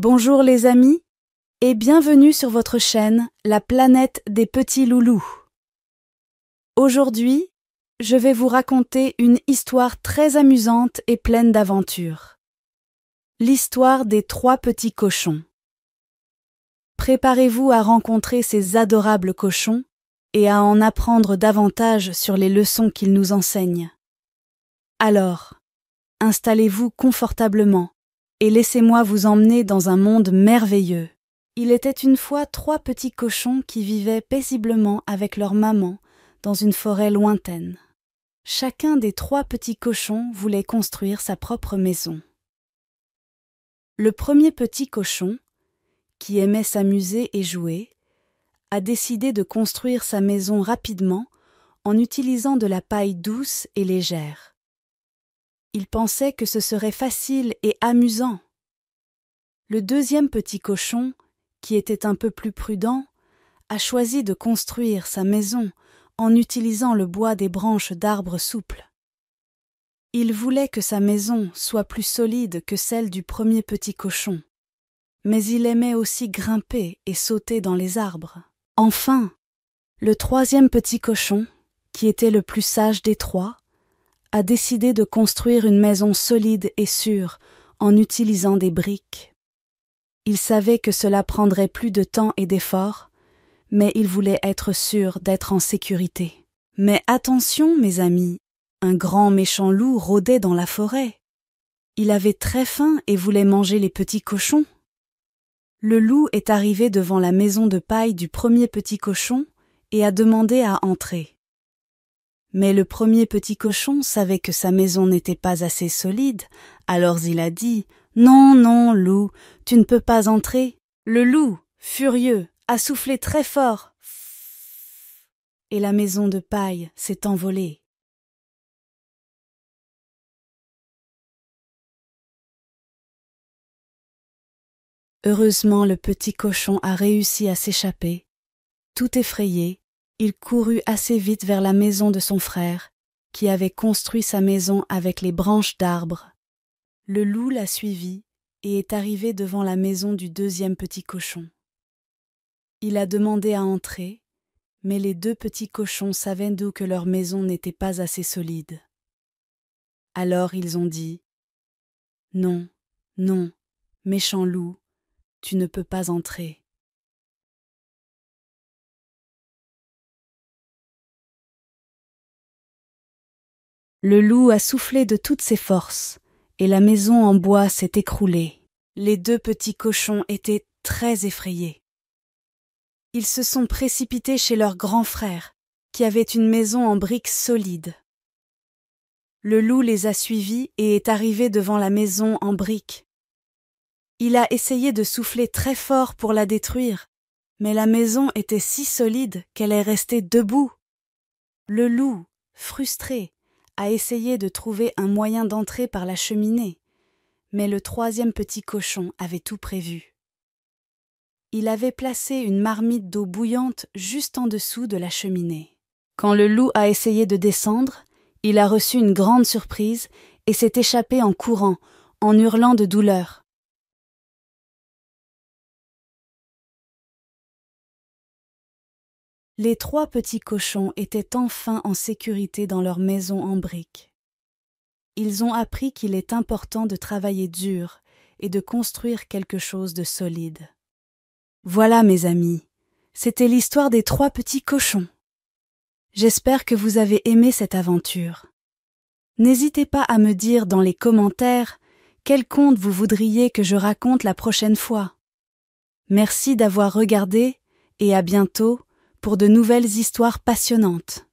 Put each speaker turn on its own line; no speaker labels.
Bonjour les amis et bienvenue sur votre chaîne La planète des petits loulous. Aujourd'hui, je vais vous raconter une histoire très amusante et pleine d'aventures. L'histoire des 3 petits cochons. Préparez-vous à rencontrer ces adorables cochons et à en apprendre davantage sur les leçons qu'ils nous enseignent. Alors, installez-vous confortablement et laissez-moi vous emmener dans un monde merveilleux. Il était une fois 3 petits cochons qui vivaient paisiblement avec leur maman dans une forêt lointaine. Chacun des 3 petits cochons voulait construire sa propre maison. Le premier petit cochon, qui aimait s'amuser et jouer, a décidé de construire sa maison rapidement en utilisant de la paille douce et légère. Il pensait que ce serait facile et amusant. Le deuxième petit cochon, qui était un peu plus prudent, a choisi de construire sa maison en utilisant le bois des branches d'arbres souples. Il voulait que sa maison soit plus solide que celle du premier petit cochon, mais il aimait aussi grimper et sauter dans les arbres. Enfin, le troisième petit cochon, qui était le plus sage des 3, a décidé de construire une maison solide et sûre en utilisant des briques. Il savait que cela prendrait plus de temps et d'efforts, mais il voulait être sûr d'être en sécurité. Mais attention, mes amis, un grand méchant loup rôdait dans la forêt. Il avait très faim et voulait manger les petits cochons. Le loup est arrivé devant la maison de paille du premier petit cochon et a demandé à entrer. Mais le premier petit cochon savait que sa maison n'était pas assez solide, alors il a dit « Non, non, loup, tu ne peux pas entrer. » Le loup, furieux, a soufflé très fort et la maison de paille s'est envolée. Heureusement, le petit cochon a réussi à s'échapper. Tout effrayé, il courut assez vite vers la maison de son frère, qui avait construit sa maison avec les branches d'arbres. Le loup l'a suivi et est arrivé devant la maison du deuxième petit cochon. Il a demandé à entrer, mais les 2 petits cochons savaient d'où que leur maison n'était pas assez solide. Alors ils ont dit « Non, non, méchant loup, tu ne peux pas entrer. » Le loup a soufflé de toutes ses forces, et la maison en bois s'est écroulée. Les 2 petits cochons étaient très effrayés. Ils se sont précipités chez leur grand frère, qui avait une maison en briques solides. Le loup les a suivis et est arrivé devant la maison en briques. Il a essayé de souffler très fort pour la détruire, mais la maison était si solide qu'elle est restée debout. Le loup, frustré, a essayé de trouver un moyen d'entrer par la cheminée, mais le 3e petit cochon avait tout prévu. Il avait placé une marmite d'eau bouillante juste en dessous de la cheminée. Quand le loup a essayé de descendre, il a reçu une grande surprise et s'est échappé en courant, en hurlant de douleur. Les 3 petits cochons étaient enfin en sécurité dans leur maison en briques. Ils ont appris qu'il est important de travailler dur et de construire quelque chose de solide. Voilà, mes amis, c'était l'histoire des 3 petits cochons. J'espère que vous avez aimé cette aventure. N'hésitez pas à me dire dans les commentaires quel conte vous voudriez que je raconte la prochaine fois. Merci d'avoir regardé et à bientôt pour de nouvelles histoires passionnantes.